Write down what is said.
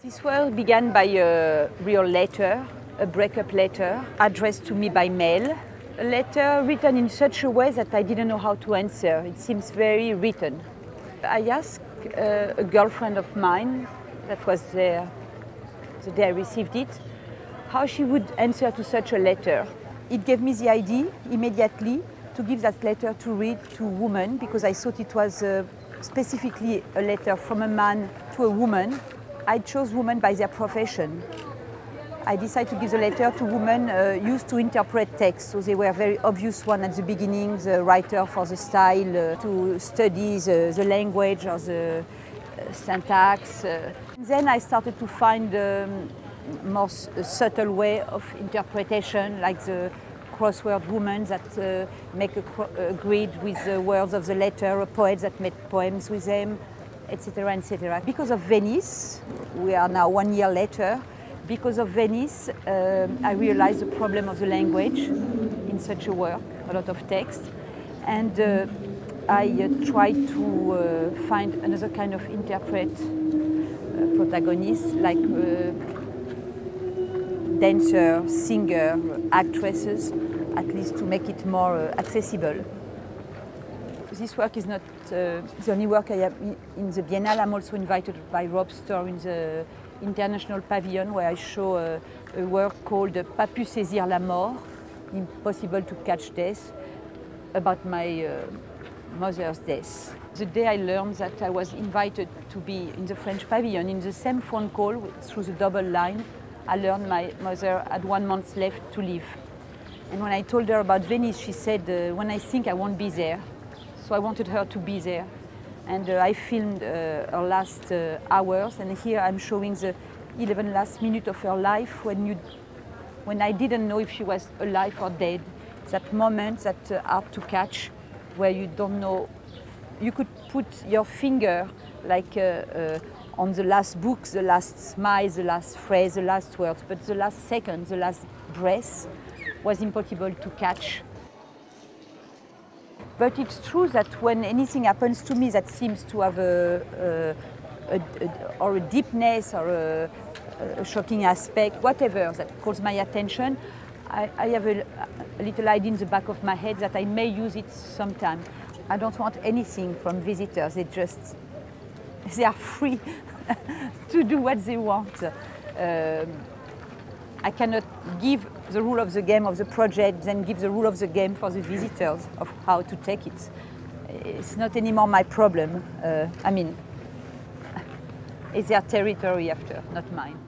This work began by a real letter, a breakup letter, addressed to me by mail. A letter written in such a way that I didn't know how to answer. It seems very written. I asked a girlfriend of mine that was there the day I received it, how she would answer to such a letter. It gave me the idea immediately to give that letter to read to a woman, because I thought it was specifically a letter from a man to a woman. I chose women by their profession. I decided to give the letter to women used to interpret text, so they were very obvious one at the beginning, the writer for the style, to study the language or the syntax. Then I started to find a more subtle way of interpretation, like the crossword woman that make a grid with the words of the letter, a poet that made poems with them, etc., etc. Because of Venice, we are now 1 year later, because of Venice, I realized the problem of the language in such a work, a lot of text, and I tried to find another kind of protagonist, like dancer, singer, actresses, at least to make it more accessible. This work is not the only work I have in the Biennale. I'm also invited by Rob Storr in the International Pavillon, where I show a work called Pas pu saisir la mort, Impossible to Catch Death, about my mother's death. The day I learned that I was invited to be in the French Pavilion, in the same phone call through the double line, I learned my mother had 1 month left to live. And when I told her about Venice, she said, when I think I won't be there. So I wanted her to be there. And I filmed her last hours, and here I'm showing the 11 last minutes of her life when I didn't know if she was alive or dead. That moment that hard to catch, where you don't know. You could put your finger like on the last book, the last smile, the last phrase, the last words, but the last second, the last breath was impossible to catch. But it's true that when anything happens to me that seems to have a deepness or a shocking aspect, whatever that calls my attention, I have a little idea in the back of my head that I may use it sometime. I don't want anything from visitors. They are free to do what they want. I cannot give the rule of the game of the project, then give the rule of the game for the visitors of how to take it. It's not anymore my problem. I mean, it's their territory after, not mine.